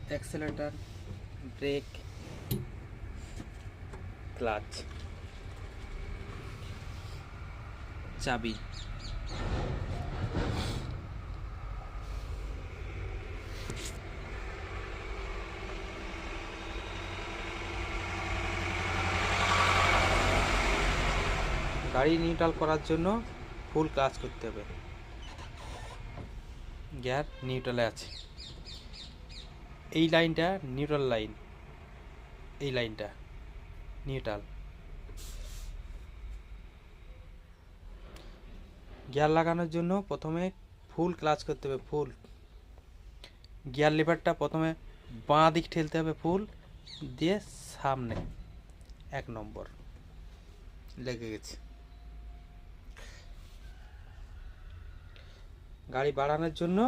Accelerator, break, clutch, চাবি। গাড়ি neutral করার জন্য ফুল ক্লাচ করতে হবে। গিয়ার নিউট্রালে আছে। এই লাইনটা নিউট্রাল লাইন, এই লাইনটা নিউট্রাল। গিয়ার লাগানোর জন্য প্রথমে ফুল ক্লাচ করতে হবে, ফুল। গিয়ার লিভারটা প্রথমে বাঁ দিক ঠেলতে হবে, ফুল দিয়ে সামনে 1 নম্বর লেগে গেছে। গাড়ি বাড়ানোর জন্য